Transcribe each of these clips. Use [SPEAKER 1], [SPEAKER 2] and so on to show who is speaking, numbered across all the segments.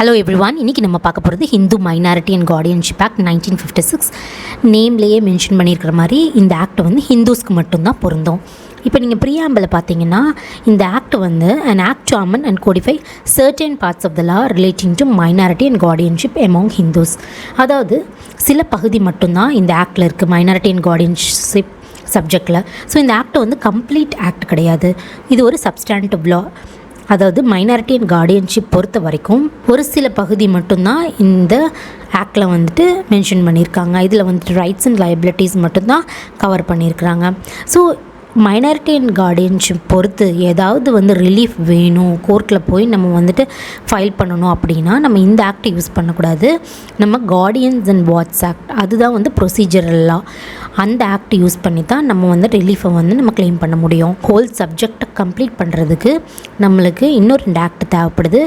[SPEAKER 1] Hello everyone, இன்றைக்கி நம்ம பார்க்க போகிறது Hindu minority and guardianship act 1956. நேம்லேயே மென்ஷன் பண்ணியிருக்கிற மாதிரி இந்த ஆக்ட் வந்து ஹிந்துஸ்க்கு மட்டும்தான் பொருந்தும். இப்போ நீங்கள் ப்ரீஆம்பிளை பார்த்தீங்கன்னா இந்த ஆக்ட் வந்து an act to amend and codify certain parts of the law relating to minority and guardianship among Hindus. அதாவது சில பகுதி மட்டும்தான் இந்த ஆக்டில் இருக்குது, மைனாரிட்டி அண்ட் கார்டியன்ஷிப் சப்ஜெக்டில். ஸோ இந்த ஆக்ட் வந்து கம்ப்ளீட் ஆக்ட் கிடையாது, இது ஒரு சப்ஸ்டாண்டிவ் லா. அதாவது மைனாரிட்டி அண்ட் கார்டியன்ஷிப் பொறுத்த வரைக்கும் ஒரு சில பகுதி மட்டும்தான் இந்த ஆக்டில் வந்துட்டு மென்ஷன் பண்ணியிருக்காங்க. இதில் வந்துட்டு ரைட்ஸ் அண்ட் லைபிலிட்டிஸ் மட்டும்தான் கவர் பண்ணியிருக்கிறாங்க. ஸோ மைனாரிட்டி அண்ட் கார்டியன்ஷிப் பொறுத்து ஏதாவது வந்து ரிலீஃப் வேணும், கோர்ட்டில் போய் நம்ம வந்துட்டு ஃபைல் பண்ணணும் அப்படின்னா நம்ம இந்த ஆக்ட் யூஸ் பண்ணக்கூடாது. நம்ம கார்டியன்ஸ் அண்ட் வாட்ஸ் ஆக்ட், அதுதான் வந்து ப்ரொசீஜரல் லா, அந்த ஆக்ட் யூஸ் பண்ணி தான் நம்ம வந்து ரிலீஃபை வந்து நம்ம கிளைம் பண்ண முடியும். ஹோல் சப்ஜெக்டை கம்ப்ளீட் பண்ணுறதுக்கு நம்மளுக்கு இன்னொரு 2 ஆக்ட் தேவைப்படுது.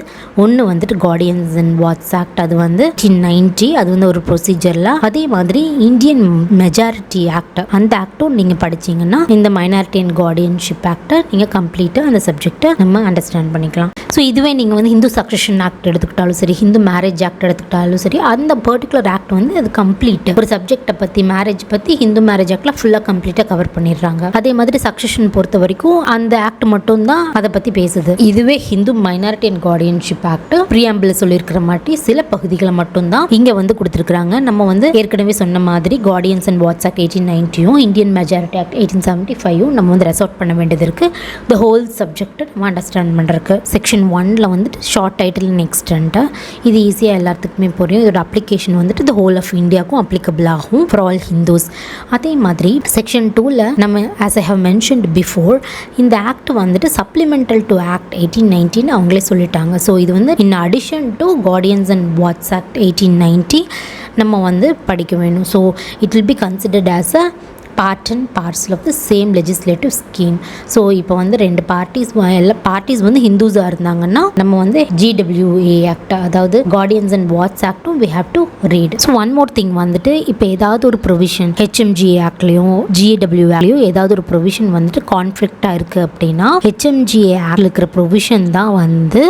[SPEAKER 1] ஒன்று வந்துட்டு கார்டியன்ஸ் அண்ட் வாட்ஸ் ஆக்ட், அது வந்து 1990, அது வந்து ஒரு ப்ரொசீஜர்லாம். அதே மாதிரி இந்தியன் மெஜாரிட்டி ஆக்ட், அந்த ஆக்டும் நீங்கள் படிச்சிங்கன்னா இந்த மைனாரிட்டி அண்ட் கார்டியன்ஷிப் ஆக்டை நீங்கள் கம்ப்ளீட்டாக அந்த சப்ஜெக்டை நம்ம அண்டர்ஸ்டாண்ட் பண்ணிக்கலாம். ஸோ இதுவே நீங்கள் வந்து ஹிந்து சக்சஷன் ஆக்ட் எடுத்துக்கிட்டாலும் சரி, ஹிந்து மேரேஜ் ஆக்ட் எடுத்துக்கிட்டாலும் சரி, அந்த பர்டிகுலர் ஆக்ட் வந்து அது கம்ப்ளீட் ஒரு சப்ஜெக்டை பற்றி, மேரேஜ் பற்றி ஹிந்து மேரேஜ் ஆக்ட்ல ஃபுல்லாக கம்ப்ளீட்டாக கவர் பண்ணிடுறாங்க. அதே மாதிரி சக்சஷன் பொறுத்த வரைக்கும் அந்த ஆக்ட் மட்டும் தான் அதை பற்றி பேசுது. இதுவே Hindu minority and guardianship act preamble சொல்லியிருக்கிற மாதிரி சில பகுதிகளை மட்டும்தான் இங்கே வந்து கொடுத்துருக்காங்க. நம்ம வந்து ஏற்கனவே சொன்ன மாதிரி guardians and wards act 1890, Indian majority act 1875 நம்ம வந்து ரெசார்ட் பண்ண வேண்டியது இருக்குது. த ஹோல் சப்ஜெக்டை நம்ம அண்டர்ஸ்டாண்ட் பண்ணுறதுக்கு செக்ஷன் 1ல் வந்துட்டு ஷார்ட் டைட்டில் அண்ட் எக்ஸ்டென்ட், இது ஈஸியாக எல்லாத்துக்குமே புரியும். இதோட அப்ளிகேஷன் வந்துட்டு த ஹோல் ஆஃப் இந்தியாவுக்கும் அப்ளிகபிள் ஆகும் ஃபார் ஆல் ஹிந்துஸ். அதே மாதிரி செக்ஷன் 2ல் நம்ம as I have mentioned before, இந்த ஆக்ட் வந்துட்டு சப்ளிமெண்டல் டு ஆக்ட் 1819 அவங்களே சொல்லிட்டாங்க. ஸோ இது வந்து in addition to guardians and wards act 1890 நம்ம வந்து படிக்க வேணும். So it will be considered as a part and parcel of the same legislative scheme. So இப்போ வந்து 2 பார்ட்டிஸ், எல்லா பார்ட்டிஸ் வந்து ஹிந்துஸாக இருந்தாங்கன்னா நம்ம வந்து GWA ஆக்ட், அதாவது கார்டியன்ஸ் அண்ட் வாட்ஸ் ஆக்டும் we have to read. So one more thing வந்துட்டு, இப்போ ஏதாவது ஒரு ப்ரொவிஷன் HMGA ஆக்ட்லையும் GWA ஆக்ட்லையும் ஏதாவது ஒரு ப்ரொவிஷன் வந்துட்டு கான்ஃப்ளிக்டாக இருக்குது அப்படின்னா HMGA ஆக்டில் இருக்கிற ப்ரொவிஷன் தான் வந்து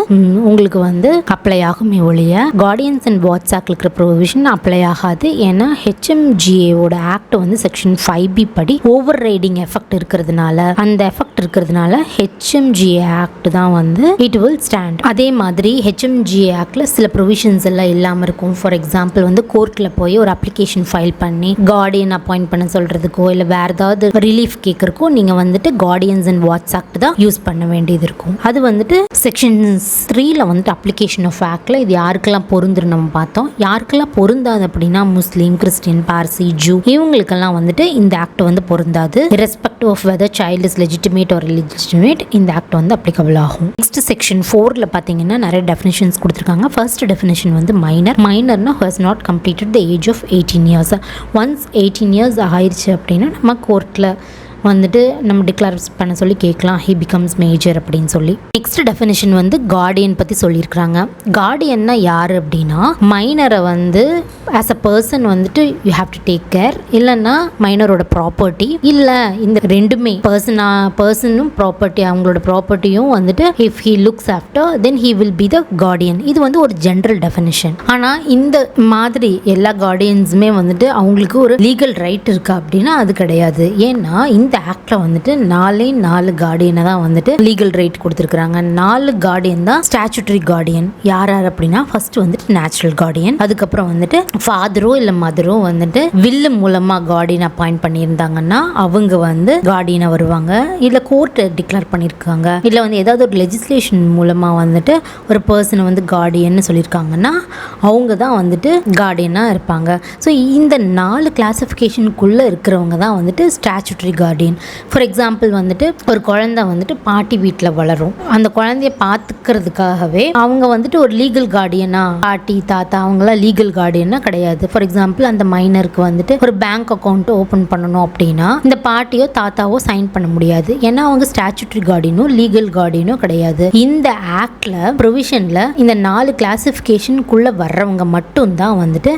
[SPEAKER 1] உங்களுக்கு வந்து அப்ளை ஆகுமே ஒழிய கார்டியன்ஸ் அண்ட் வாட்ஸ் ஆக்டில் இருக்கிற ப்ரொவிஷன் அப்ளை ஆகாது. ஏன்னா HMGAவோட ஆக்ட் வந்து செக்ஷன் 5B படி ஓவர் ரைடிங் எஃபெக்ட் இருக்கிறதுனால, அந்த எஃபெக்ட் இருக்கிறதுனால HMGA ஆக்ட் தான் வந்து இட் வில் ஸ்டாண்ட். அதே மாதிரி HMGA ஆக்ட்ல சில ப்ரொவிஷன்ஸ் எல்லாம் இல்லாமல் இருக்கும். ஃபார் எக்ஸாம்பிள் வந்து கோர்ட்டில் போய் ஒரு அப்ளிகேஷன் ஃபைல் பண்ணி கார்டியன் அப்பாயிண்ட் பண்ண சொல்கிறதுக்கோ இல்லை வேறு ஏதாவது ரிலீஃப் கேட்குறக்கோ நீங்கள் வந்துட்டு கார்டியன்ஸ் அண்ட் வாட்ஸ் ஆக்ட் தான் யூஸ் பண்ண வேண்டியது இருக்கும். அது வந்துட்டு செக்ஷன் 3ல் வந்துட்டு அப்ளிகேஷன் ஆஃப் ஆக்டில் இது யாருக்கெல்லாம் பொருந்துன்னு நம்ம பார்த்தோம். யாருக்கெல்லாம் பொருந்தாது அப்படின்னா முஸ்லீம், கிறிஸ்டின், பார்சி, ஜூ, இவங்களுக்கெல்லாம் வந்துட்டு இந்த ஆக்ட் வந்து பொருந்தாது. irrespective of whether child is legitimate or illegitimate, இந்த ஆக்ட் வந்து அப்ளிகபிள் ஆகும். நெக்ஸ்ட் செக்ஷன் 4ல் பார்த்தீங்கன்னா நிறைய டெஃபினிஷன்ஸ் கொடுத்துருக்காங்க. ஃபர்ஸ்ட் டெஃபினிஷன் வந்து மைனர்னா who has not completed the age of 18 years. Once 18 years ஆயிடுச்சு அப்படின்னா நம்ம கோர்ட்டில் வந்துட்டு நம்ம டிக்ளேர் பண்ண சொல்லி கேட்கலாம், ஹி பிகம்ஸ் மேஜர் அப்படின்னு சொல்லி. நெக்ஸ்ட் டெஃபினிஷன் வந்து கார்டியன் பற்றி சொல்லியிருக்கிறாங்க. கார்டியன்னா யார் அப்படின்னா மைனரை வந்து ஆஸ் அ பர்சன் வந்துட்டு you have to take care, இல்லைன்னா மைனரோட ப்ராப்பர்ட்டி, இல்லை இந்த ரெண்டுமே பர்சனும் ப்ராப்பர்ட்டி, அவங்களோட ப்ராப்பர்ட்டியும் வந்துட்டு if he looks after then he will be the Guardian. இது வந்து ஒரு ஜென்ரல் டெஃபினிஷன். ஆனால் இந்த மாதிரி எல்லா கார்டியன்ஸுமே வந்துட்டு அவங்களுக்கு ஒரு லீகல் ரைட் இருக்கா அப்படின்னா அது கிடையாது. ஏன்னா இந்த ஆக்ட்ல வந்துட்டு 4 கார்டியனை தான் வந்துட்டு லீகல் ரைட் கொடுத்துருக்காங்க. 4 கார்டியன் தான் ஸ்டாச்சுட்டரி கார்டியன். யார் அப்படின்னா ஃபர்ஸ்ட் வந்துட்டு நேச்சுரல் கார்டியன், அதுக்கப்புறம் வந்துட்டு ஃபாதரோ இல்லை மதரோ வந்துட்டு வில்லு மூலமா கார்டியன் அப்பாயிண்ட் பண்ணியிருந்தாங்கன்னா அவங்க வந்து கார்டியனை வருவாங்க. இல்லை கோர்ட் டிக்ளேர் பண்ணியிருக்காங்க, இல்லை வந்து ஏதாவது ஒரு லெஜிஸ்லேஷன் மூலமா வந்துட்டு ஒரு பர்சனை வந்து கார்டியன்னு சொல்லியிருக்காங்கன்னா அவங்க தான் வந்துட்டு கார்டியனாக இருப்பாங்க. ஸோ இந்த 4 கிளாசிஃபிகேஷனுக்குள்ளே இருக்கிறவங்க தான் வந்துட்டு ஸ்டாச்சுட்டரி கார்டியன். ஃபார் எக்ஸாம்பிள் வந்துட்டு ஒரு குழந்தை வந்துட்டு பாட்டி வீட்டில் வளரும், அந்த குழந்தைய பார்த்துக்கிறதுக்காகவே அவங்க வந்துட்டு ஒரு லீகல் கார்டியனா, பாட்டி தாத்தா அவங்களாம் லீகல் கார்டியனா கிடையாது. ஃபார் எக்ஸாம்பிள் அந்த மைனருக்கு வந்துட்டு ஒரு பேங்க் அக்கௌண்ட் ஓப்பன் பண்ணணும் அப்படின்னா இந்த பாட்டியோ தாத்தாவோ சைன் பண்ண முடியாது. ஏன்னா அவங்க ஸ்டாச்சுட்டரி கார்டியனோ லீகல் கார்டியனோ கிடையாது. இந்த ஆக்ட்ல ப்ரொவிஷன்ல இந்த 4 கிளாசிஃபிகேஷனுக்குள்ள வர்றவங்க மட்டும்தான் வந்துட்டு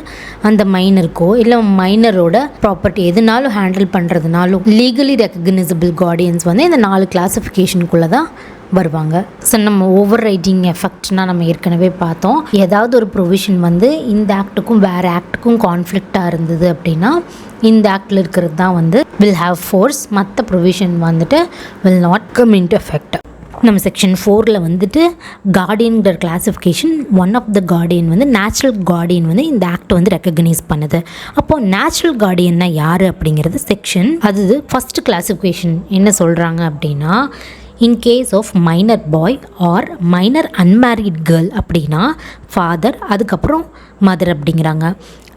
[SPEAKER 1] அந்த மைனருக்கோ இல்லை மைனரோட ப்ராப்பர்ட்டி எதுனாலும் ஹேண்டில் பண்ணுறதுனாலும் லீகலி ரெகக்னைசபிள் கார்டியன்ஸ் வந்து இந்த 4 கிளாசிஃபிகேஷனுக்குள்ளே தான் வருவாங்க. ஸோ நம்ம ஓவர் ரைட்டிங் எஃபெக்ட்னால் நம்ம ஏற்கனவே பார்த்தோம். ஏதாவது ஒரு ப்ரொவிஷன் வந்து இந்த ஆக்டுக்கும் வேறு ஆக்டுக்கும் கான்ஃப்ளிக்டாக இருந்தது அப்படின்னா இந்த ஆக்டில் இருக்கிறது தான் வந்து வில் ஹாவ் ஃபோர்ஸ், மற்ற ப்ரொவிஷன் வந்துட்டு will not come into effect. நம்ம செக்ஷன் 4 வந்துட்டு கார்டியன்கிற classification, one of the guardian வந்து நேச்சுரல் கார்டியன் வந்து இந்த ஆக்ட் வந்து ரெக்கக்னைஸ் பண்ணுது. அப்போது நேச்சுரல் கார்டியன்னா யார் அப்படிங்கிறது செக்ஷன் அது ஃபஸ்ட்டு கிளாஸிஃபிகேஷன் என்ன சொல்கிறாங்க அப்படின்னா, in case of minor boy or minor unmarried girl அப்படின்னா ஃபாதர், அதுக்கப்புறம் மதர் அப்படிங்கிறாங்க.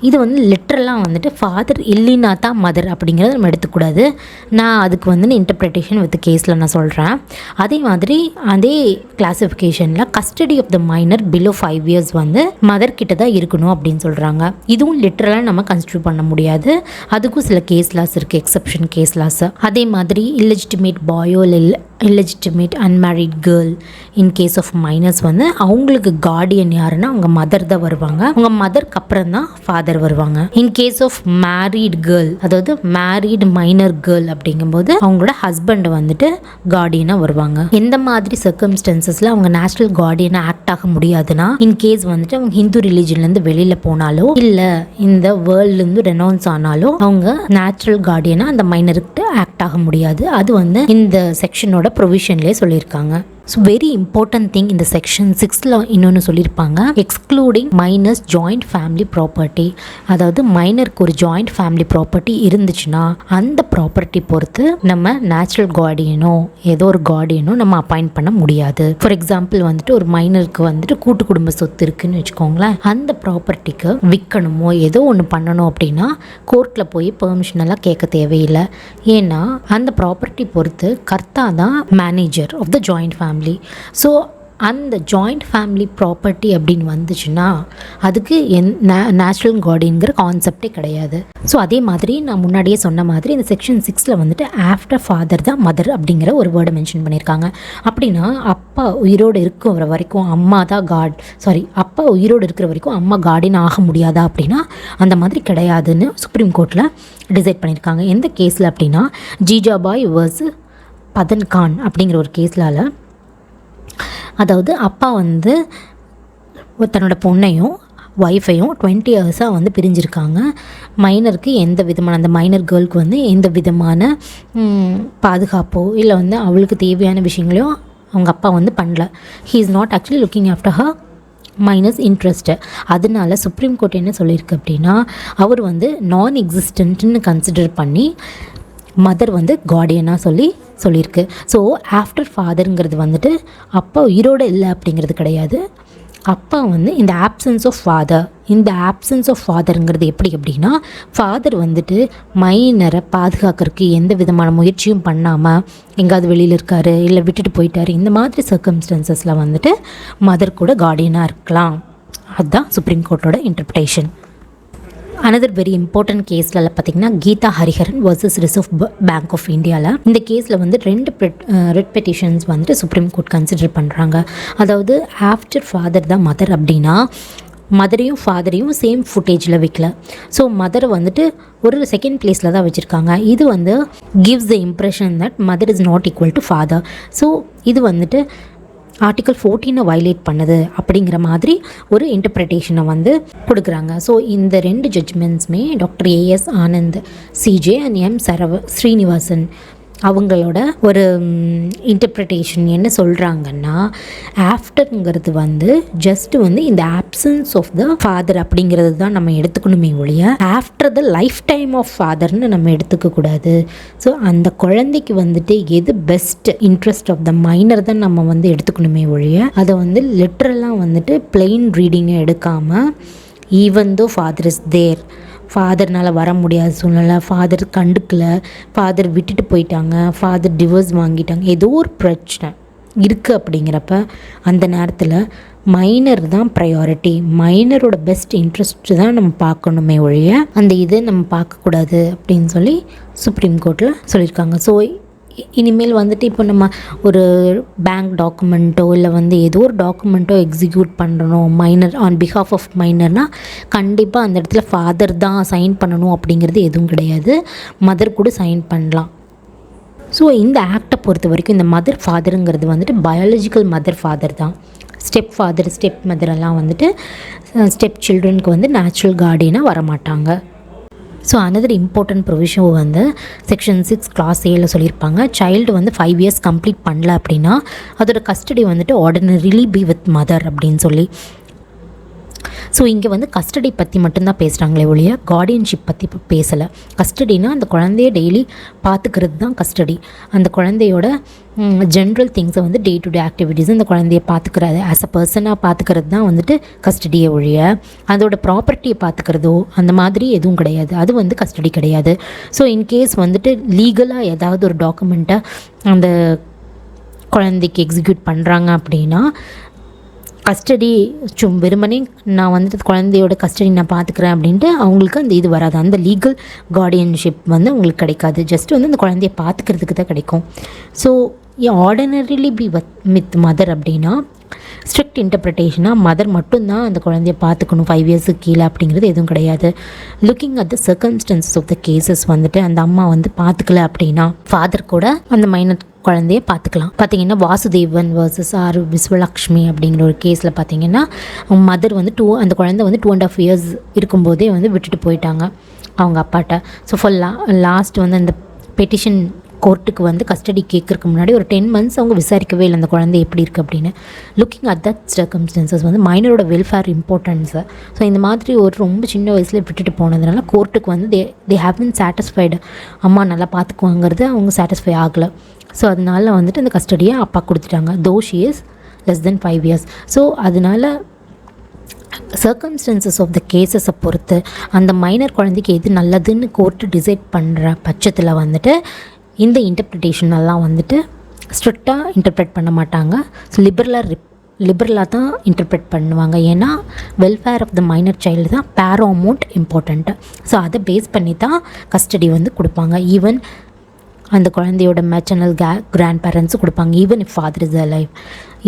[SPEAKER 1] இது வந்து லிட்ரலாக வந்துட்டு ஃபாதர் இல்லைனா தான் மதர் அப்படிங்கிறத நம்ம எடுத்துக்கூடாது. நான் அதுக்கு வந்து இன்டர்ப்ரிட்டேஷன் வித் கேஸில் நான் சொல்கிறேன். அதே மாதிரி அதே கிளாஸிஃபிகேஷனில் custody of the minor below 5 years வந்து மதர் கிட்ட தான் இருக்கணும் அப்படின்னு சொல்கிறாங்க. இதுவும் லிட்ரலாக நம்ம கன்சிடர் பண்ண முடியாது. அதுக்கும் சில கேஸ் லாஸ் இருக்குது, எக்ஸப்ஷன் கேஸ் லாஸ். அதே மாதிரி illegitimate boy or illegitimate unmarried girl in case of minors வந்து அவங்களுக்கு கார்டியன் யாருன்னா அவங்க மதர் தான் வருவாங்க. அவங்க மதருக்கு அப்புறம் தான் ஃபாதர் வருவாங்க. In case of married girl, அதாவது மேரீட் மைனர் கேர்ள் அப்படிங்கும்போது அவங்களோட ஹஸ்பண்ட் வந்துட்டு கார்டியனாக வருவாங்க. எந்த மாதிரி சர்க்கம்ஸ்டன்சஸில் அவங்க நேச்சுரல் கார்டியனாக ஆக்ட் ஆக முடியாதுன்னா, இன் கேஸ் வந்துட்டு அவங்க ஹிந்து ரிலீஜன்லேருந்து வெளியில் போனாலோ இல்லை இந்த வேர்ல்ட்லேருந்து ரெனவுன்ஸ் ஆனாலோ அவங்க நேச்சுரல் கார்டியனாக அந்த மைனருக்கு ஆக்ட் ஆக முடியாது. அது வந்து இந்த செக்ஷனோட ப்ரொவிஷன்லேயே சொல்லியிருக்காங்க. ஸோ வெரி இம்பார்ட்டன்ட் திங் இந்த செக்ஷன் 6 இன்னொன்று சொல்லியிருப்பாங்க, excluding miners joint family property. அதாவது மைனருக்கு ஒரு ஜாயிண்ட் ஃபேமிலி ப்ராப்பர்ட்டி இருந்துச்சுன்னா அந்த ப்ராப்பர்ட்டி பொறுத்து நம்ம நேச்சுரல் கார்டியனோ ஏதோ ஒரு கார்டியனோ நம்ம அப்பாயிண்ட் பண்ண முடியாது. ஃபார் எக்ஸாம்பிள் வந்துட்டு ஒரு மைனருக்கு வந்துட்டு கூட்டு குடும்ப சொத்து இருக்குன்னு வச்சுக்கோங்களேன், அந்த ப்ராப்பர்ட்டிக்கு விற்கணுமோ ஏதோ ஒன்று பண்ணணும் அப்படின்னா கோர்ட்டில் போய் பெர்மிஷன் எல்லாம் கேட்க தேவையில்லை. ஏன்னா அந்த ப்ராப்பர்ட்டி பொறுத்து கர்த்தா தான் manager of the joint family. So அந்த ஜாயிண்ட் ஃபேமிலி ப்ராப்பர்ட்டி அப்படின்னு வந்துச்சுன்னா அதுக்கு நேச்சுரல் கார்டியன்கிற கான்செப்டே கிடையாது. ஸோ அதே மாதிரி நான் முன்னாடியே சொன்ன மாதிரி இந்த செக்ஷன் 6 வந்துட்டு ஆஃப்டர் ஃபாதர் தான் மதர் அப்படிங்கிற ஒரு வேர்டை மென்ஷன் பண்ணியிருக்காங்க. அப்படின்னா அப்பா உயிரோடு இருக்கிற வரைக்கும் அம்மா தான் அப்பா உயிரோடு இருக்கிற வரைக்கும் அம்மா கார்டியன் ஆக முடியாதா அப்படின்னா அந்த மாதிரி கிடையாதுன்னு சுப்ரீம் கோர்ட்டில் டிசைட் பண்ணியிருக்காங்க. எந்த கேஸில் அப்படின்னா ஜீஜாபாய் வர்சஸ் பதன் கான் அப்படிங்கிற ஒரு கேஸ்லால், அதாவது அப்பா வந்து தன்னோட பொண்ணையும் ஒய்ஃபையும் 20 years வந்து பிரிஞ்சிருக்காங்க. மைனருக்கு எந்த விதமான அந்த மைனர் கேர்ளுக்கு வந்து எந்த விதமான பாதுகாப்போ இல்லை வந்து அவளுக்கு தேவையான விஷயங்களையும் அவங்க அப்பா வந்து பண்ணல. He is not actually looking after her minus interest. அதனால சுப்ரீம் கோர்ட் என்ன சொல்லியிருக்கு அப்படின்னா அவர் வந்து நான் எக்ஸிஸ்டன்ட்னு கன்சிடர் பண்ணி மதர் வந்து கார்டியனாக சொல்லியிருக்கு. ஸோ ஆஃப்டர் ஃபாதருங்கிறது வந்துட்டு அப்பா உயிரோடு இல்லை அப்படிங்கிறது கிடையாது. அப்பா வந்து இந்த ஆப்சன்ஸ் ஆஃப் ஃபாதருங்கிறது எப்படி அப்படின்னா, ஃபாதர் வந்துட்டு மைனரை பாதுகாக்கிறதுக்கு எந்த விதமான முயற்சியும் பண்ணாமல் எங்காவது வெளியில் இருக்கார் இல்லை விட்டுட்டு போயிட்டார், இந்த மாதிரி சர்க்கம்ஸ்டன்சஸில் வந்துட்டு மதர் கூட கார்டியனாக இருக்கலாம். அதுதான் சுப்ரீம் கோர்ட்டோட இன்டர்பிரேஷன். அனதர் வெரி இம்பார்ட்டன்ட் கேஸில் பார்த்திங்கன்னா Geeta Hariharan versus reserve bank of இந்தியாவில் இந்த கேஸில் வந்து 2 ரெட் பெட்டிஷன்ஸ் வந்துட்டு சுப்ரீம் கோர்ட் கன்சிடர் பண்ணுறாங்க. அதாவது ஆஃப்டர் ஃபாதர் தான் மதர் அப்படின்னா மதரையும் ஃபாதரையும் சேம் ஃபுட்டேஜில் வைக்கல. ஸோ மதரை வந்துட்டு ஒரு செகண்ட் பிளேஸில் தான் வச்சுருக்காங்க. இது வந்து gives the impression that mother is not equal to father. So இது வந்துட்டு ஆர்டிக்கல் 14 வயலேட் பண்ணுது அப்படிங்கிற மாதிரி ஒரு இன்டர்பிரிட்டேஷனை வந்து கொடுக்குறாங்க. ஸோ இந்த 2 ஜட்ஜ்மெண்ட்ஸுமே doctor AS Anand CJ and M Srinivasan அவங்களோட ஒரு இன்டர்பிரிட்டேஷன் என்ன சொல்கிறாங்கன்னா, ஆஃப்டருங்கிறது வந்து ஜஸ்ட் வந்து இந்த ஆப்சன்ஸ் ஆஃப் த ஃபாதர் அப்படிங்கிறது தான் நம்ம எடுத்துக்கணுமே ஒழிய after the life time of ஃபாதர்னு நம்ம எடுத்துக்கக்கூடாது. ஸோ அந்த குழந்தைக்கு வந்துட்டு எது best interest of the minor தான் நம்ம வந்து எடுத்துக்கணுமே ஒழிய அதை வந்து லிட்ரலாக வந்துட்டு பிளெயின் ரீடிங்கை எடுக்காமல் even though father is there, ஃபாதர்னால் வர முடியாத சூழ்நிலை, ஃபாதர் கண்டுக்கல, ஃபாதர் விட்டுட்டு போயிட்டாங்க, ஃபாதர் டிவோர்ஸ் வாங்கிட்டாங்க, ஏதோ ஒரு பிரச்சனை இருக்குது அப்படிங்கிறப்ப அந்த நேரத்தில் மைனர் தான் ப்ரையாரிட்டி. மைனரோட பெஸ்ட் இன்ட்ரெஸ்ட் தான் நம்ம பார்க்கணுமே ஒழிய அந்த இதை நம்ம பார்க்கக்கூடாது அப்படின்னு சொல்லி சுப்ரீம் கோர்ட்டில் சொல்லியிருக்காங்க. ஸோ இனிமேல் வந்துட்டு இப்போ நம்ம ஒரு பேங்க் டாக்குமெண்ட்டோ இல்லை வந்து ஏதோ ஒரு டாக்குமெண்ட்டோ எக்ஸிக்யூட் பண்ணணும் மைனர் ஆன் பிஹாஃப் ஆஃப் மைனர்னால் கண்டிப்பாக அந்த இடத்துல ஃபாதர் தான் சைன் பண்ணணும் அப்படிங்கிறது எதுவும் கிடையாது. மதர் கூட சைன் பண்ணலாம். ஸோ இந்த ஆக்டை பொறுத்த வரைக்கும் இந்த மதர் ஃபாதருங்கிறது வந்துட்டு பயாலஜிக்கல் மதர் ஃபாதர் தான். ஸ்டெப் ஃபாதர் ஸ்டெப் மதரெல்லாம் வந்துட்டு ஸ்டெப் சில்ட்ரனுக்கு வந்து நேச்சுரல் கார்டியனாக வரமாட்டாங்க. ஸோ அனதர் இம்பார்ட்டன்ட் ப்ரொவிஷன் வந்து செக்ஷன் 6 கிளாஸ் ஏல சொல்லியிருப்பாங்க. சைல்டு வந்து 5 years கம்ப்ளீட் பண்ணல அப்படின்னா அதோட கஸ்டடி வந்துட்டு ஆர்டினரிலி பி வித் மதர் அப்படின்னு சொல்லி. ஸோ இங்கே வந்து கஸ்டடி பற்றி மட்டும்தான் பேசுகிறாங்களே ஒழிய கார்டியன்ஷிப் பற்றி இப்போ பேசலை. கஸ்டடினா அந்த குழந்தைய டெய்லி பார்த்துக்கிறது தான் கஸ்டடி. அந்த குழந்தையோட ஜென்ரல் திங்ஸை வந்து டே டு டே ஆக்டிவிட்டீஸ் அந்த குழந்தைய பார்த்துக்கிறது ஆஸ் அ பர்சனாக பார்த்துக்கிறது தான் வந்துட்டு கஸ்டடியை ஒழிய அதோட ப்ராப்பர்ட்டியை பார்த்துக்கிறதோ அந்த மாதிரி எதுவும் கிடையாது. அது வந்து கஸ்டடி கிடையாது. ஸோ இன்கேஸ் வந்துட்டு லீகலாக ஏதாவது ஒரு டாக்குமெண்ட்டை அந்த குழந்தைக்கு எக்ஸிக்யூட் பண்ணுறாங்க அப்படின்னா கஸ்டடி வெறுமனே நான் வந்துட்டு குழந்தையோட கஸ்டடி நான் பார்த்துக்கிறேன் அப்படின்ட்டு அவங்களுக்கு அந்த இது வராது. அந்த லீகல் கார்டியன்ஷிப் வந்து உங்களுக்கு கிடைக்காது. ஜஸ்ட் வந்து அந்த குழந்தைய பார்த்துக்கிறதுக்கு தான் கிடைக்கும். So ordinarily be with mother அப்படின்னா ஸ்ட்ரிக்ட் இன்டர்பிரிட்டேஷனாக மதர் மட்டும்தான் அந்த குழந்தைய பார்த்துக்கணும் 5 years கீழே அப்படிங்கிறது எதுவும் கிடையாது. Looking at the circumstances of the cases வந்துட்டு அந்த அம்மா வந்து பார்த்துக்கல அப்படின்னா ஃபாதர் கூட அந்த மைனர் குழந்தைய பார்த்துக்கலாம். பார்த்தீங்கன்னா வாசுதேவன் வர்சஸ் ஆர் விஸ்வலக்ஷ்மி அப்படிங்கிற ஒரு கேஸில் பார்த்தீங்கன்னா மதர் வந்து அந்த குழந்தை வந்து 2.5 years இருக்கும்போதே வந்து விட்டுட்டு போயிட்டாங்க அவங்க அப்பாட்ட. ஸோ லாஸ்ட் வந்து அந்த பெட்டிஷன் கோர்ட்டுக்கு வந்து கஸ்டடி கேட்கறதுக்கு முன்னாடி ஒரு 10 months அவங்க விசாரிக்கவே இல்லை அந்த குழந்தை எப்படி இருக்குது அப்படின்னு. லுக்கிங் அட் தட் சர்க்கம்ஸ்டன்சஸ் வந்து மைனரோட வெல்ஃபேர் இம்பார்ட்டன்ஸை ஸோ இந்த மாதிரி ஒரு ரொம்ப சின்ன வயசில் விட்டுட்டு போனதுனால கோர்ட்டுக்கு வந்து தே ஹேவ் பின் சாட்டிஸ்ஃபைடு அம்மா நல்லா பார்த்துக்குவாங்கிறது அவங்க சாட்டிஸ்ஃபை ஆகலை. ஸோ அதனால வந்துட்டு அந்த கஸ்டடியை அப்பா கொடுத்துட்டாங்க. தோ she is less than 5 years. So அதனால் சர்க்கம்ஸ்டன்சஸ் ஆஃப் த கேஸஸை பொறுத்து அந்த மைனர் குழந்தைக்கு எது நல்லதுன்னு கோர்ட்டு டிசைட் பண்ணுற பட்சத்தில் வந்துட்டு இந்த இன்டர்ப்ரிட்டேஷனெல்லாம் வந்துட்டு ஸ்ட்ரிக்டாக இன்டர்ப்ரெட் பண்ண மாட்டாங்க. ஸோ லிபரலாக தான் இன்டர்ப்ரெட் பண்ணுவாங்க. ஏன்னா welfare of the minor child தான் பேராமௌண்ட் இம்பார்ட்டண்ட்டு. ஸோ அதை பேஸ் பண்ணி தான் கஸ்டடி வந்து கொடுப்பாங்க. ஈவன் அந்த குழந்தையோட மேட்டர்னல் கிராண்ட் பேரண்ட்ஸும் கொடுப்பாங்க. Even if father is alive,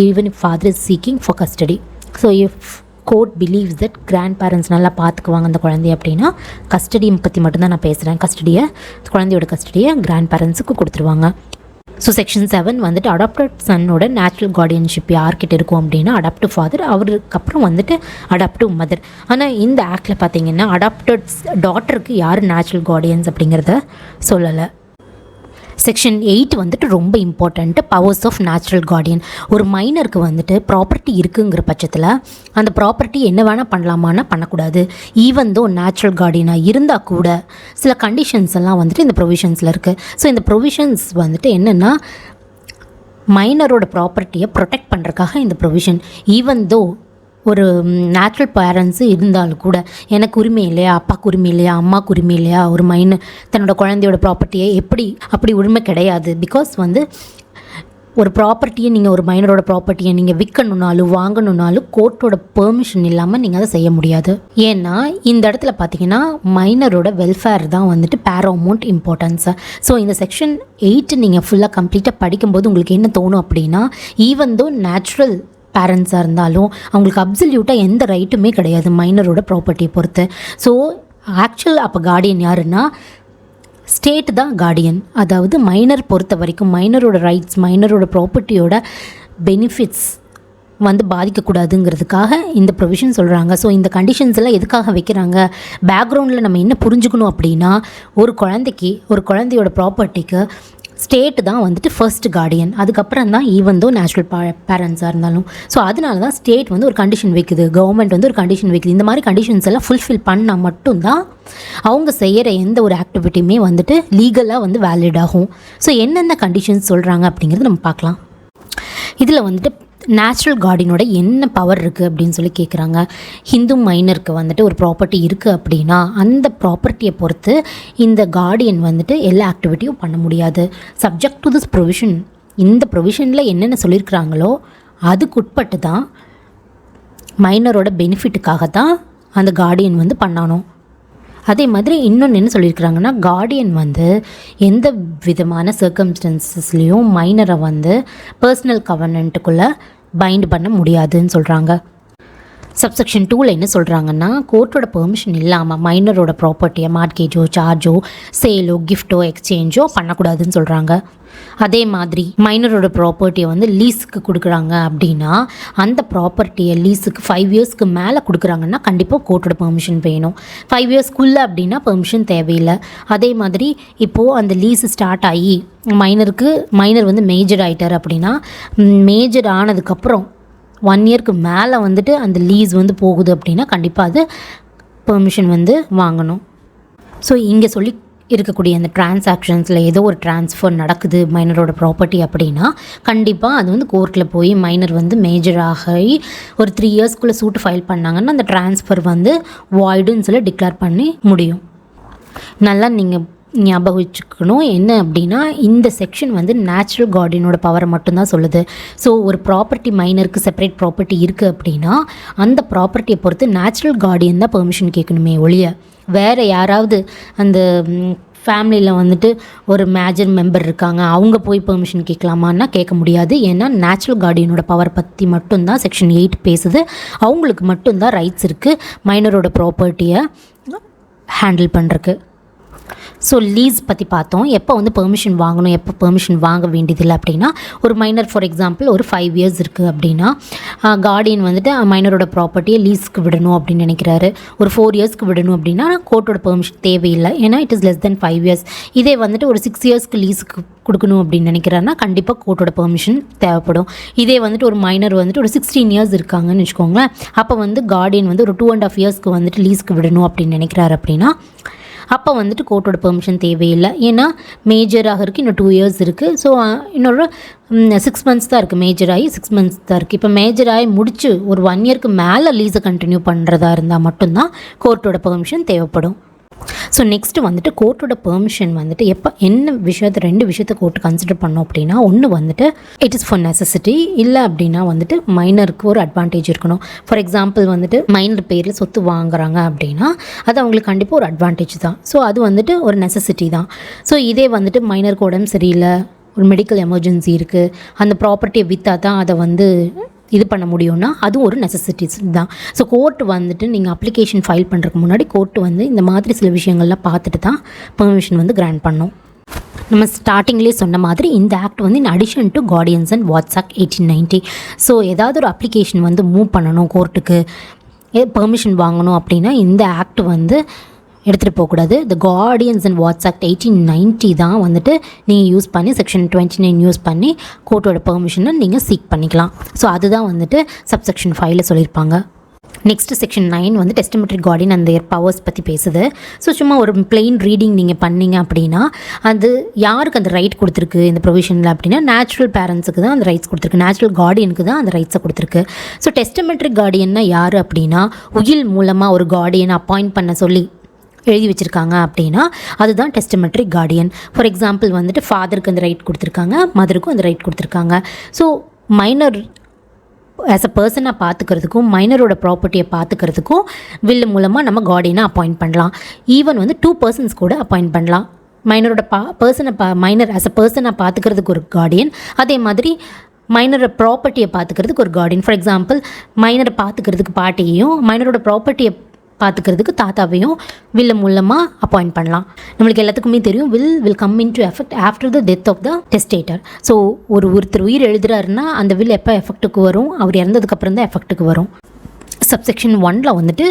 [SPEAKER 1] even if father is seeking for custody. So if court believes that grand parents நல்லா பார்த்துக்குவாங்க அந்த குழந்தைய அப்படின்னா கஸ்டடி பற்றி மட்டும்தான் நான் பேசுகிறேன். குழந்தையோட கஸ்டடியை கிராண்ட் பேரண்ட்ஸுக்கு கொடுத்துருவாங்க. ஸோ செக்ஷன் 7 வந்துட்டு அடாப்டட் சன்னோட நேச்சுரல் கார்டியன்ஷிப் யார்கிட்ட இருக்கும் அப்படின்னா அடாப்டிவ் ஃபாதர், அவருக்கு அப்புறம் வந்துட்டு அடாப்டிவ் மதர். ஆனால் இந்த ஆக்டில் பார்த்தீங்கன்னா அடாப்டட் டாட்டருக்கு யார் நேச்சுரல் கார்டியன்ஸ் அப்படிங்கிறத சொல்லலை. செக்ஷன் 8 வந்துட்டு ரொம்ப important, powers of natural guardian. ஒரு மைனருக்கு வந்துட்டு ப்ராப்பர்ட்டி இருக்குங்கிற பட்சத்தில் அந்த ப்ராப்பர்ட்டி என்ன வேணால் பண்ணலாமான்னா பண்ணக்கூடாது. ஈவன் தோ நேச்சுரல் கார்டியனாக இருந்தால் கூட சில கண்டிஷன்ஸ் எல்லாம் வந்துட்டு இந்த ப்ரொவிஷன்ஸில் இருக்குது. ஸோ இந்த ப்ரொவிஷன்ஸ் வந்துட்டு என்னென்னா மைனரோட ப்ராப்பர்ட்டியை ப்ரொடெக்ட் பண்ணுறதுக்காக இந்த ப்ரொவிஷன். ஈவன் தோ ஒரு நேச்சுரல் பேரண்ட்ஸு இருந்தாலும் கூட எனக்கு உரிமை இல்லையா, அப்பாவுக்கு உரிமை இல்லையா, அம்மாவுக்கு உரிமை இல்லையா, ஒரு மைனர் தன்னோட குழந்தையோட ப்ராப்பர்ட்டியை அப்படி உரிமை கிடையாது. பிகாஸ் வந்து ஒரு ப்ராப்பர்ட்டியை நீங்கள் ஒரு மைனரோட ப்ராப்பர்ட்டியை நீங்கள் விற்கணுன்னாலும் வாங்கணுன்னாலும் கோர்ட்டோட பெர்மிஷன் இல்லாமல் நீங்கள் அதை செய்ய முடியாது. ஏன்னா இந்த இடத்துல பார்த்தீங்கன்னா மைனரோட வெல்ஃபேர் தான் வந்துட்டு பேராமௌண்ட் இம்பார்ட்டன்ஸு. ஸோ இந்த செக்ஷன் 8 நீங்கள் ஃபுல்லாக கம்ப்ளீட்டாக படிக்கும்போது உங்களுக்கு என்ன தோணும் அப்படின்னா ஈவன் தோ நேச்சுரல் பேரண்ட்ஸாக இருந்தாலும் அவங்களுக்கு அப்சல்யூட்டாக எந்த ரைட்டுமே கிடையாது மைனரோட ப்ராப்பர்ட்டியை பொறுத்து. ஸோ ஆக்சுவல் அப்போ கார்டியன் யாருன்னா ஸ்டேட் தான் கார்டியன். அதாவது மைனர் பொறுத்த வரைக்கும் மைனரோட ரைட்ஸ், மைனரோட ப்ராப்பர்ட்டியோட பெனிஃபிட்ஸ் வந்து பாதிக்கக்கூடாதுங்கிறதுக்காக இந்த ப்ரொவிஷன் சொல்கிறாங்க. ஸோ இந்த கண்டிஷன்ஸ் எல்லாம் எதுக்காக வைக்கிறாங்க, பேக்ரவுண்டில் நம்ம என்ன புரிஞ்சுக்கணும் அப்படின்னா ஒரு குழந்தையோட ப்ராப்பர்ட்டிக்கு ஸ்டேட்டு தான் வந்துட்டு ஃபர்ஸ்ட் கார்டியன், அதுக்கப்புறம் தான் ஈவன் தோ நேச்சுரல் பேரண்ட்ஸாக இருந்தாலும். ஸோ அதனால தான் ஸ்டேட் வந்து ஒரு கண்டிஷன் வைக்குது, கவர்மெண்ட் வந்து ஒரு கண்டிஷன் வைக்குது. இந்த மாதிரி கண்டிஷன்ஸ் எல்லாம் ஃபுல்ஃபில் பண்ணால் மட்டும்தான் அவங்க செய்கிற எந்த ஒரு ஆக்டிவிட்டியுமே வந்துட்டு லீகலாக வந்து வேலிட் ஆகும். ஸோ என்னென்ன கண்டிஷன்ஸ் சொல்கிறாங்க அப்படிங்கிறது நம்ம பார்க்கலாம். இதில் வந்துட்டு நேச்சுரல் கார்டியனோட என்ன பவர் இருக்குது அப்படின்னு சொல்லி கேட்குறாங்க. ஹிந்து மைனருக்கு வந்துட்டு ஒரு ப்ராப்பர்ட்டி இருக்குது அப்படின்னா அந்த ப்ராப்பர்ட்டியை பொறுத்து இந்த கார்டியன் வந்துட்டு எல்லா ஆக்டிவிட்டியும் பண்ண முடியாது. சப்ஜெக்ட் டு திஸ் ப்ரொவிஷன், இந்த ப்ரொவிஷனில் என்னென்ன சொல்லியிருக்கிறாங்களோ அதுக்குட்பட்டு தான் மைனரோட பெனிஃபிட்டுக்காக தான் அந்த கார்டியன் வந்து பண்ணணும். அதே மாதிரி இன்னொன்று என்ன சொல்லியிருக்கிறாங்கன்னா கார்டியன் வந்து எந்த விதமான சர்க்கம்ஸ்டன்சஸ்லேயும் மைனரை வந்து பர்சனல் கவர்னன்ட்டுக்குள்ளே பைண்ட் பண்ண முடியாதுன்னு சொல்கிறாங்க. சப்செக்ஷன் 2ல் என்ன சொல்கிறாங்கன்னா, கோர்ட்டோட பெர்மிஷன் இல்லாமல் மைனரோட ப்ராப்பர்ட்டியை மார்க்கேஜோ சார்ஜோ சேலோ கிஃப்ட்டோ எக்ஸ்சேஞ்சோ பண்ணக்கூடாதுன்னு சொல்கிறாங்க. அதே மாதிரி மைனரோட ப்ராப்பர்ட்டியை வந்து லீஸுக்கு கொடுக்குறாங்க அப்படின்னா அந்த ப்ராப்பர்ட்டியை லீஸுக்கு 5 இயர்ஸ்க்கு மேலே கொடுக்குறாங்கன்னா கண்டிப்பாக கோர்ட்டோட பெர்மிஷன் வேணும். 5 இயர்ஸ்க்குள்ளே அப்படின்னா பெர்மிஷன் தேவையில்லை. அதே மாதிரி இப்போது அந்த லீஸு ஸ்டார்ட் ஆகி மைனர் வந்து மேஜர் ஆகிட்டார் அப்படின்னா மேஜர் ஆனதுக்கப்புறம் 1 இயர்க்கு மேலே வந்துட்டு அந்த லீஸ் வந்து போகுது அப்படின்னா கண்டிப்பாக அது பெர்மிஷன் வந்து வாங்கணும். ஸோ இங்கே சொல்லி இருக்கக்கூடிய அந்த டிரான்சாக்ஷன்ஸில் ஏதோ ஒரு ட்ரான்ஸ்ஃபர் நடக்குது மைனரோட ப்ராப்பர்ட்டி அப்படின்னா கண்டிப்பாக அது வந்து கோர்ட்டில் போய் மைனர் வந்து மேஜர் ஆகி ஒரு 3 இயர்ஸ்க்குள்ளே சூட்டு ஃபைல் பண்ணாங்கன்னா அந்த ட்ரான்ஸ்ஃபர் வந்து வாய்டுன்னு சொல்லி டிக்ளேர் பண்ணி முடியும். நல்லா நீங்கள் ஞாபகம் வச்சுக்கணும். என்ன அப்படின்னா இந்த செக்ஷன் வந்து நேச்சுரல் கார்டியனோட பவரை மட்டும்தான் சொல்லுது. ஸோ ஒரு ப்ராப்பர்ட்டி மைனருக்கு செப்பரேட் ப்ராப்பர்ட்டி இருக்குது அப்படின்னா அந்த ப்ராப்பர்ட்டியை பொறுத்து நேச்சுரல் கார்டியன் தான் பெர்மிஷன் கேட்கணுமே ஒழிய வேறு யாராவது அந்த ஃபேமிலியில் வந்துட்டு ஒரு மேஜர் மெம்பர் இருக்காங்க அவங்க போய் பெர்மிஷன் கேட்கலாமான்னா கேட்க முடியாது. ஏன்னா நேச்சுரல் கார்டியனோட பவர் பற்றி மட்டும்தான் செக்ஷன் 8 பேசுது. அவங்களுக்கு மட்டும்தான் ரைட்ஸ் இருக்குது மைனரோட ப்ராப்பர்ட்டியை ஹேண்டில் பண்ணுறக்கு. ஸோ லீஸ் பற்றி பார்த்தோம். எப்போ வந்து பெர்மிஷன் வாங்கணும் எப்போ பெர்மிஷன் வாங்க வேண்டியதில்லை அப்படின்னா ஒரு மைனர் ஃபார் எக்ஸாம்பிள் ஒரு 5 இயர்ஸ் இருக்குது அப்படின்னா கார்டியன் வந்துட்டு மைனரோட ப்ராப்பர்ட்டியை லீஸ்க்கு விடணும் அப்படின்னு நினைக்கிறாரு. ஒரு 4 இயர்ஸ்க்கு விடணும் அப்படின்னா கோர்ட்டோட பெர்மிஷன் தேவையில்லை. ஏன்னா it is less than 5 years. இதே வந்துட்டு ஒரு 6 இயர்ஸ்க்கு லீஸுக்கு கொடுக்கணும் அப்படின்னு நினைக்கிறாருன்னா கண்டிப்பாக கோர்ட்டோட பெர்மிஷன் தேவைப்படும். இதே வந்துட்டு ஒரு மைனர் வந்துட்டு ஒரு 16 இயர்ஸ் இருக்காங்கன்னு வச்சுக்கோங்களேன். அப்போ வந்து கார்டியன் வந்து ஒரு 2.5 இயர்ஸ்க்கு வந்துட்டு லீஸ்க்கு விடணும் அப்படின்னு நினைக்கிறாரு அப்படின்னா அப்போ வந்துட்டு கோர்ட்டோட பெர்மிஷன் தேவையில்லை. ஏன்னா மேஜராக இருக்குது, இன்னும் 2 இயர்ஸ் இருக்குது. ஸோ இன்னொரு 6 மந்த்ஸ் தான் இருக்குது. மேஜராகி 6 மந்த்ஸ் தான் இருக்குது. இப்போ மேஜராகி முடிச்சு ஒரு 1 இயர்க்கு மேலே லீஸை கண்டினியூ பண்ணுறதா இருந்தால் மட்டும்தான் கோர்ட்டோட பெர்மிஷன் தேவைப்படும். ஸோ நெக்ஸ்ட்டு வந்துட்டு கோர்ட்டோட பெர்மிஷன் வந்துட்டு எப்போ என்ன விஷயத்தை 2 விஷயத்தை கோர்ட்டு கன்சிடர் பண்ணோம் அப்படின்னா ஒன்று வந்துட்டு இட் இஸ் ஃபார் நெசசிட்டி, இல்லை அப்படின்னா வந்துட்டு மைனருக்கு ஒரு அட்வான்டேஜ் இருக்கணும். ஃபார் எக்ஸாம்பிள் வந்துட்டு மைனர் பேரில் சொத்து வாங்குறாங்க அப்படின்னா அது அவங்களுக்கு கண்டிப்பாக ஒரு அட்வான்டேஜ் தான். ஸோ அது வந்துட்டு ஒரு நெசசிட்டி தான். ஸோ இதே வந்துட்டு மைனருக்கு உடம்பு சரியில்லை, ஒரு மெடிக்கல் எமர்ஜென்சி இருக்குது, அந்த ப்ராப்பர்ட்டியை விற்றா தான் அதை வந்து இது பண்ண முடியும்னா அதுவும் ஒரு நெசசிட்டிஸ் தான். ஸோ கோர்ட்டு வந்துட்டு நீங்கள் அப்ளிகேஷன் ஃபைல் பண்ணுறதுக்கு முன்னாடி கோர்ட்டு வந்து இந்த மாதிரி சில விஷயங்கள்லாம் பார்த்துட்டு தான் பெர்மிஷன் வந்து கிராண்ட் பண்ணும். நம்ம ஸ்டார்டிங்லேயே சொன்ன மாதிரி இந்த ஆக்ட் வந்து in addition to guardians and wards act 1890. So ஏதாவது ஒரு அப்ளிகேஷன் வந்து மூவ் பண்ணணும் கோர்ட்டுக்கு பெர்மிஷன் வாங்கணும் அப்படின்னா இந்த ஆக்ட் வந்து எடுத்துகிட்டு போகக்கூடாது. த கார்டியன்ஸ் அண்ட் வாட்ஸ் ஆக்ட் 1890 தான் வந்துட்டு நீங்கள் யூஸ் பண்ணி செக்ஷன் 29 யூஸ் பண்ணி கோர்ட்டோட பெர்மிஷனை நீங்கள் சீக் பண்ணிக்கலாம். ஸோ அதுதான் வந்துட்டு சப்செக்ஷன் 5ல் சொல்லியிருப்பாங்க. நெக்ஸ்ட்டு செக்ஷன் 9 வந்து testamentary Guardian and there powers பற்றி பேசுது. ஸோ சும்மா ஒரு பிளெயின் ரீடிங் நீங்கள் பண்ணீங்க அப்படின்னா அது யாருக்கு அந்த ரைட் கொடுத்துருக்கு இந்த ப்ரொவிஷனில் அப்படின்னா நேச்சுரல் பேரண்ட்ஸுக்கு தான் அந்த ரைட்ஸ் கொடுத்துருக்கு, நேச்சுரல் கார்டியனுக்கு தான் அந்த ரைட்ஸை கொடுத்துருக்கு. ஸோ டெஸ்டமெண்ட்ரி கார்டியன்னா யார் அப்படின்னா உயில் மூலமாக ஒரு கார்டியனை அப்பாயிண்ட் பண்ண சொல்லி எழுதி வச்சுருக்காங்க அப்படின்னா அதுதான் டெஸ்டமெண்ட்ரி கார்டியன். ஃபார் எக்ஸாம்பிள் வந்துட்டு ஃபாதருக்கு அந்த ரைட் கொடுத்துருக்காங்க, மதருக்கும் அந்த ரைட் கொடுத்துருக்காங்க. ஸோ மைனர் ஆஸ் அ பர்சனாக பார்த்துக்கிறதுக்கும் மைனரோட ப்ராப்பர்ட்டியை பார்த்துக்கிறதுக்கும் வில் மூலமாக நம்ம கார்டியனை அப்பாயிண்ட் பண்ணலாம். ஈவன் வந்து 2 பர்சன்ஸ் கூட அப்பாயிண்ட் பண்ணலாம். மைனரோட மைனர் ஆஸ் அ பர்சனாக பார்த்துக்கிறதுக்கு ஒரு கார்டியன், அதே மாதிரி மைனரோட ப்ராப்பர்ட்டியை பார்த்துக்கிறதுக்கு ஒரு கார்டியன். ஃபார் எக்ஸாம்பிள் மைனரை பார்த்துக்கிறதுக்கு பாட்டியையும் மைனரோட ப்ராப்பர்ட்டியை பார்த்துக்கிறதுக்கு தாத்தாவையும் வில் மூலமாக அப்பாயிண்ட் பண்ணலாம். நம்மளுக்கு எல்லாத்துக்குமே தெரியும் will come into effect after the death of the testator. So ஒருத்தர் உயிர் எழுதுறாருன்னா அந்த வில் எப்போ எஃபெக்ட்டுக்கு வரும், அவர் இறந்ததுக்கப்புறம் தான் எஃபெக்ட்டுக்கு வரும். சப்செக்ஷன் 1ல் வந்துட்டு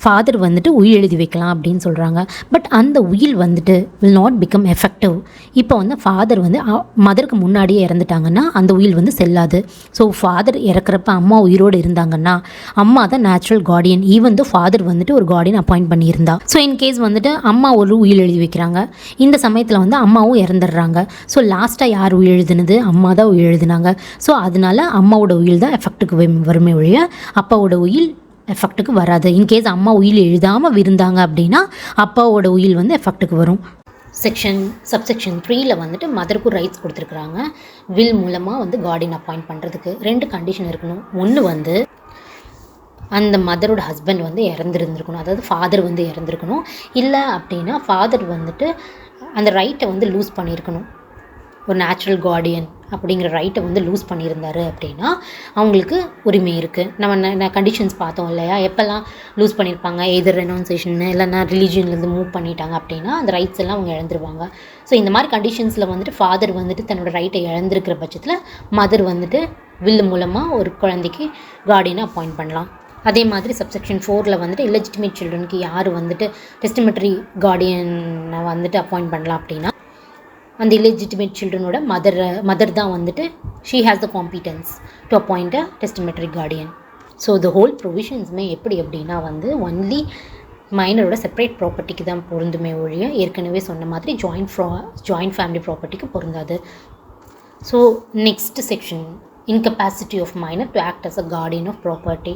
[SPEAKER 1] ஃபாதர் வந்துட்டு உயில் எழுதி வைக்கலாம் அப்படின்னு சொல்கிறாங்க. பட் அந்த உயில் வந்துட்டு வில் நாட் பிகம் எஃபெக்டிவ். இப்போ வந்து ஃபாதர் வந்து மதருக்கு முன்னாடியே இறந்துட்டாங்கன்னா அந்த உயில் வந்து செல்லாது. ஸோ ஃபாதர் இறக்குறப்ப அம்மா உயிரோடு இருந்தாங்கன்னா அம்மா தான் natural Guardian. Even though father வந்துட்டு ஒரு கார்டியன் அப்பாயிண்ட் பண்ணியிருந்தா. ஸோ இன்கேஸ் வந்துட்டு அம்மா ஒரு உயில் எழுதி வைக்கிறாங்க, இந்த சமயத்தில் வந்து அம்மாவும் இறந்துடுறாங்க. ஸோ லாஸ்ட்டாக யார் உயில் எழுதுனது, அம்மா தான் உயில் எழுதினாங்க. ஸோ அதனால அம்மாவோட உயில் தான் எஃபெக்ட்டுக்கு வருமே ஒழிய அப்பாவோட உயில் எஃபெக்ட்டுக்கு வராது. இன்கேஸ் அம்மா உயில் எழுதாமல் இருந்தாங்க அப்படின்னா அப்பாவோட உயில் வந்து எஃபெக்ட்டுக்கு வரும். சப்செக்ஷன் 3ல் வந்துட்டு மதருக்கும் ரைட்ஸ் கொடுத்துருக்குறாங்க வில் மூலமாக வந்து கார்டியன் அப்பாயிண்ட் பண்ணுறதுக்கு. 2 கண்டிஷன் இருக்கணும். ஒன்று வந்து அந்த மதரோட ஹஸ்பண்ட் வந்து இறந்துருந்துருக்கணும், அதாவது ஃபாதர் வந்து இறந்துருக்கணும். இல்லை அப்படின்னா ஃபாதர் வந்துட்டு அந்த ரைட்டை வந்து லூஸ் பண்ணியிருக்கணும். ஒரு நேச்சுரல் கார்டியன் அப்படிங்கிற ரைட்டை வந்து லூஸ் பண்ணியிருந்தாரு அப்படின்னா அவங்களுக்கு உரிமை இருக்குது. நம்ம கண்டிஷன்ஸ் பார்த்தோம் இல்லையா, எப்போல்லாம் லூஸ் பண்ணியிருப்பாங்க, எதர் ரெனவுன்சேஷன் இல்லைன்னா ரிலீஜியன்லேருந்து மூவ் பண்ணிட்டாங்க அப்படின்னா அந்த ரைட்ஸ் எல்லாம் அவங்க இழந்துருவாங்க. ஸோ இந்த மாதிரி கண்டிஷன்ஸில் வந்துட்டு ஃபாதர் வந்துட்டு தன்னோட ரைட்டை இழந்திருக்கிற பட்சத்தில் மதர் வந்துட்டு வில்லு மூலமாக ஒரு குழந்தைக்கு கார்டியனை அப்பாயிண்ட் பண்ணலாம். அதே மாதிரி சப்செக்ஷன் 4ல் வந்துட்டு இல்லெஜிட்டிமேட் சில்ட்ரனுக்கு யார் வந்துட்டு டெஸ்டிமெட்ரி கார்டியனை வந்துட்டு அப்பாயிண்ட் பண்ணலாம் அப்படின்னா அந்த இல்லெஜிட்டிமேட் சில்ட்ரனோட மதர் தான் வந்துட்டு she has the competence to appoint a testamentary guardian. So the whole ப்ரொவிஷன்ஸுமே எப்படி அப்படின்னா வந்து ஒன்லி மைனரோட செப்பரேட் ப்ராப்பர்ட்டிக்கு தான் பொருந்துமே ஒழிய ஏற்கனவே சொன்ன மாதிரி ஜாயிண்ட் ஃபேமிலி ப்ராப்பர்ட்டிக்கு பொருந்தாது. So next section, incapacity of minor to act as a guardian of property.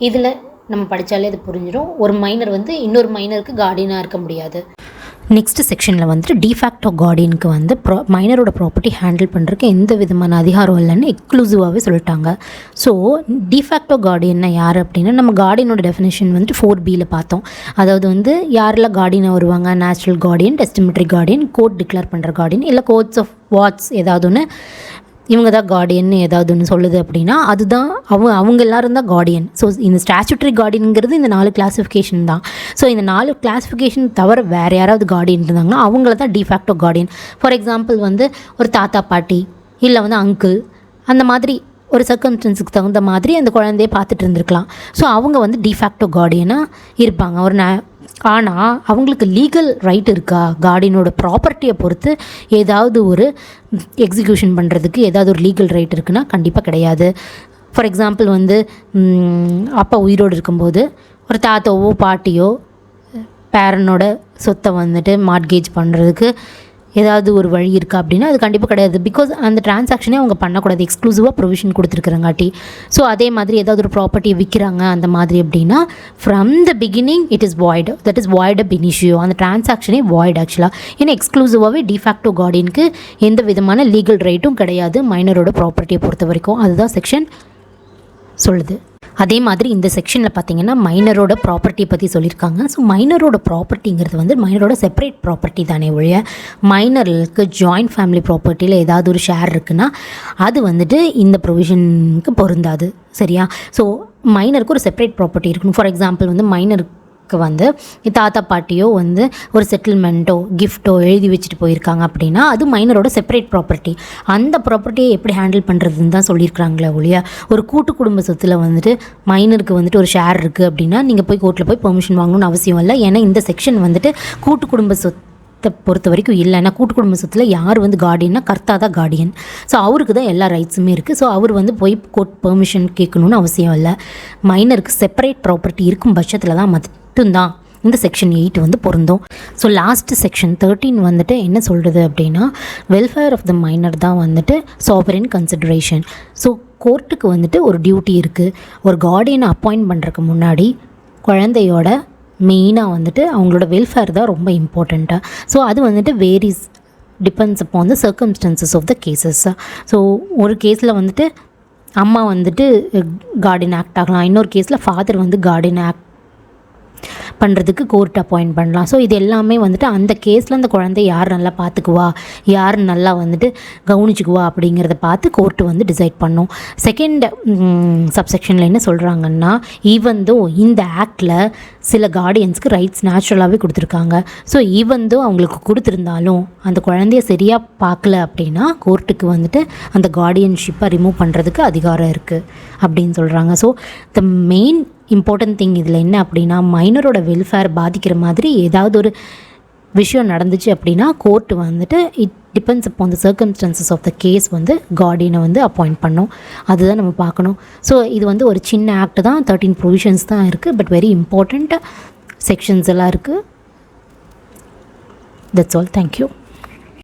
[SPEAKER 1] இதில் நம்ம படித்தாலே அது புரிஞ்சிடும். ஒரு மைனர் வந்து இன்னொரு மைனருக்கு கார்டியனாக இருக்க முடியாது. நெக்ஸ்ட் செக்ஷனில் வந்துட்டு டிஃபேக்டோ கார்டியனுக்கு வந்து மைனரோட ப்ராப்பர்ட்டி ஹேண்டில் பண்ணுறதுக்கு எந்த விதமான அதிகாரம் இல்லைன்னு எக்ஸ்க்ளூசிவாகவே சொல்லிட்டாங்க. ஸோ டிஃபேக்டோ கார்டியன்னா யார் அப்படின்னா நம்ம கார்டியனோட டெஃபினேஷன் வந்துட்டு 4Bயில் பார்த்தோம். அதாவது வந்து யாரெல்லாம் கார்டியனாக வருவாங்க, natural guardian, testamentary guardian, court declare பண்ணுற கார்டியன், இல்லை கோர்ட்ஸ் ஆஃப் வாட்ஸ் ஏதாவது ஒன்று இவங்க தான் கார்டியன்னு ஏதாவது ஒன்று சொல்லுது அப்படின்னா அதுதான் அவங்க எல்லாரும் தான் கார்டியன். ஸோ இந்த ஸ்டாச்சுட்டரி கார்டியனுங்கிறது இந்த 4 கிளாஸிஃபிகேஷன் தான். ஸோ இந்த 4 கிளாஸிஃபிகேஷன் தவிர வேறு யாராவது கார்டியன் இருந்தாங்கன்னா அவங்கள தான் டிஃபேக்டோ கார்டியன். ஃபார் எக்ஸாம்பிள் வந்து ஒரு தாத்தா பாட்டி இல்லை வந்து அங்கிள் அந்த மாதிரி ஒரு சர்க்கம்ஸ்டன்ஸுக்கு தகுந்த மாதிரி அந்த குழந்தைய பார்த்துட்டு இருந்திருக்கலாம். ஸோ அவங்க வந்து டிஃபேக்டோ கார்டியனாக இருப்பாங்க. ஆனால் அவங்களுக்கு லீகல் ரைட் இருக்கா, கார்டியனோட ப்ராப்பர்ட்டியை பொறுத்து ஏதாவது ஒரு எக்ஸிக்யூஷன் பண்ணுறதுக்கு ஏதாவது ஒரு லீகல் ரைட் இருக்குன்னா கண்டிப்பாக கிடையாது. ஃபார் எக்ஸாம்பிள் வந்து அப்பா உயிரோடு இருக்கும்போது ஒரு தாத்தாவோ பாட்டியோ பேரனோட சொத்தை வந்துட்டு மார்ட்கேஜ் பண்ணுறதுக்கு ஏதாவது ஒரு வழி இருக்கா அப்படின்னா அது கண்டிப்பாக கிடையாது. பிகாஸ் அந்த டிரான்சாக்ஷனே அவங்க பண்ணக்கூடாது, எக்ஸ்க்ளூசிவாக ப்ரொவிஷன் கொடுத்துருக்குறங்காட்டி. ஸோ அதே மாதிரி ஏதாவது ஒரு ப்ராப்பர்ட்டியை விற்கிறாங்க அந்த மாதிரி அப்படின்னா from the beginning it is void, that is void ab initio, அந்த டிரான்சாக்ஷனே வாய்டு ஆக்சுவலாக. ஏன்னா எக்ஸ்க்ளூசிவாகவே டிஃபேக்டோ கார்டியனுக்கு எந்த விதமான லீகல் ரைட்டும் கிடையாது மைனரோட ப்ராப்பர்ட்டியை பொறுத்த வரைக்கும். அதுதான் செக்ஷன் சொல்லுது. அதே மாதிரி இந்த செக்ஷனில் பார்த்திங்கன்னா மைனரோட ப்ராப்பர்ட்டியை பற்றி சொல்லியிருக்காங்க. ஸோ மைனரோட ப்ராப்பர்ட்டிங்கிறது வந்து மைனரோட செப்பரேட் ப்ராப்பர்ட்டி தானே ஒழிய மைனருக்கு ஜாயிண்ட் ஃபேமிலி ப்ராப்பர்ட்டியில் ஏதாவது ஒரு ஷேர் இருக்குன்னா அது வந்துட்டு இந்த ப்ரொவிஷனுக்கு பொருந்தாது. சரியா? ஸோ மைனருக்கு ஒரு செப்பரேட் ப்ராப்பர்ட்டி இருக்கணும். ஃபார் எக்ஸாம்பிள் வந்து மைனருக்கு வந்து தாத்தா பாட்டியோ வந்து ஒரு செட்டில்மெண்ட்டோ கிஃப்ட்டோ எழுதி வச்சுட்டு போயிருக்காங்க அப்படின்னா அது மைனரோட செப்பரேட் ப்ராப்பர்ட்டி. அந்த ப்ராப்பர்ட்டியை எப்படி ஹேண்டில் பண்ணுறதுன்னு தான் சொல்லியிருக்கிறாங்களே ஒழிய ஒரு கூட்டு குடும்ப சொத்தில் வந்துட்டு மைனருக்கு வந்துட்டு ஒரு ஷேர் இருக்குது அப்படின்னா நீங்கள் போய் கோர்ட்டில் போய் பெர்மிஷன் வாங்கணும்னு அவசியம் இல்லை. ஏன்னா இந்த செக்ஷன் வந்துட்டு கூட்டு குடும்ப சொத்தை பொறுத்த வரைக்கும் இல்லை. ஏன்னா கூட்டு குடும்ப சொத்தில் யார் வந்து கார்டியன்னா கர்த்தா தான் கார்டியன். ஸோ அவருக்கு தான் எல்லா ரைட்ஸுமே இருக்குது. ஸோ அவர் வந்து போய் கோர்ட் பெர்மிஷன் கேட்கணுன்னு அவசியம் இல்லை. மைனருக்கு செப்பரேட் ப்ராப்பர்ட்டி இருக்கும் பட்சத்தில் தான் மட்டும்தான் இந்த செக்ஷன் 8 வந்து பொருந்தும். ஸோ லாஸ்ட் செக்ஷன் 13 வந்துட்டு என்ன சொல்கிறது அப்படின்னா வெல்ஃபேர் ஆஃப் த மைனர் தான் வந்துட்டு சாவரின் கன்சிடரேஷன். ஸோ கோர்ட்டுக்கு வந்துட்டு ஒரு டியூட்டி இருக்குது. ஒரு கார்டியனை அப்பாயிண்ட் பண்ணுறதுக்கு முன்னாடி குழந்தையோட மெயினாக வந்துட்டு அவங்களோட வெல்ஃபேர் தான் ரொம்ப இம்பார்ட்டண்ட்டாக. ஸோ அது வந்துட்டு varies depends upon the circumstances of the cases. So ஒரு கேஸில் வந்துட்டு அம்மா வந்துட்டு கார்டியன் ஆக்ட் ஆகலாம், இன்னொரு கேஸில் ஃபாதர் வந்து கார்டியன் ஆக்ட் பண்ணுறதுக்கு கோர்ட் அப்பாயிண்ட் பண்ணலாம். ஸோ இது எல்லாமே வந்துட்டு அந்த கேஸில் அந்த குழந்தை யார் நல்லா பார்த்துக்குவா, யார் நல்லா வந்துட்டு கவனிச்சுக்குவா அப்படிங்கிறத பார்த்து கோர்ட்டு வந்து டிசைட் பண்ணும். செகண்ட் சப்செக்ஷனில் என்ன சொல்கிறாங்கன்னா ஈவன் தோ இந்த ஆக்டில் சில கார்டியன்ஸ்க்கு ரைட்ஸ் நேச்சுரலாகவே கொடுத்துருக்காங்க. ஸோ ஈவன் தோ அவங்களுக்கு கொடுத்துருந்தாலும் அந்த குழந்தைய சரியாக பார்க்கல அப்படின்னா கோர்ட்டுக்கு வந்துட்டு அந்த கார்டியன்ஷிப்பை ரிமூவ் பண்ணுறதுக்கு அதிகாரம் இருக்குது அப்படின்னு சொல்கிறாங்க. So the main important thing இதில் என்ன அப்படின்னா மைனரோட வெல்ஃபேர் பாதிக்கிற மாதிரி ஏதாவது ஒரு விஷயம் நடந்துச்சு அப்படின்னா கோர்ட்டு வந்துட்டு it depends upon the circumstances of the case வந்து கார்டியனை வந்து அப்பாயிண்ட் பண்ணோம். அதுதான் நம்ம பார்க்கணும். ஸோ இது வந்து ஒரு சின்ன ஆக்ட் தான், 13 ப்ரொவிஷன்ஸ் தான் இருக்குது, பட் வெரி இம்பார்ட்டண்ட் செக்ஷன்ஸ் எல்லாம் இருக்குது. That's all. தேங்க்யூ.